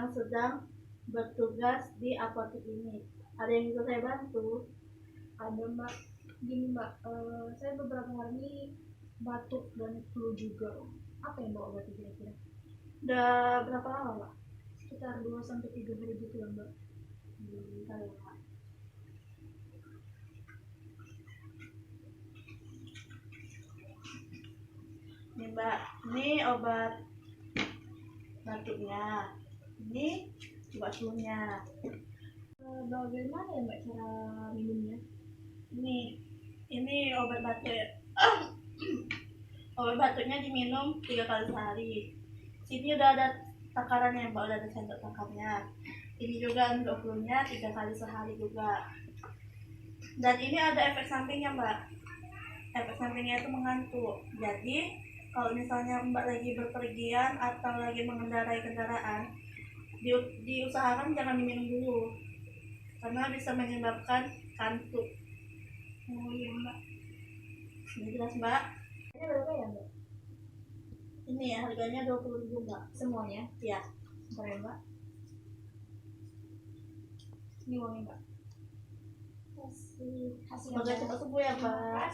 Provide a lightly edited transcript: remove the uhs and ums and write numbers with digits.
yang sedang bertugas di apotek ini. Ada yang bisa saya bantu? Ada Mbak. Gini Mbak, saya beberapa hari ini batuk dan flu juga. Apa yang Mbak obati kira-kira? Udah berapa lama, Mbak? Sekitar 2-3 hari gitu ya Mbak. Bentar ya, Mbak. Nih Mbak, ini obat batuknya, ini obat flu-nya. Bagaimana ya Mbak cara minumnya? Ini obat batuk ya. Obat batuknya diminum 3 kali sehari. Sini udah ada takarannya Mbak, udah ada sendok takarnya. Ini juga untuk flu-nya 3 kali sehari juga. Dan ini ada efek sampingnya Mbak. Efek sampingnya itu mengantuk. Jadi kalau misalnya Mbak lagi berpergian atau lagi mengendarai kendaraan, diusahakan jangan diminum dulu karena bisa menyebabkan kantuk. Oh iya Mbak. Ini jelas Mbak. Ini berapa ya Mbak? Ini ya harganya 20.000 Mbak. Semuanya? Ya. Bentar ya Mbak. Ini uangnya Mbak. Semoga cepat sembuh ya Mbak.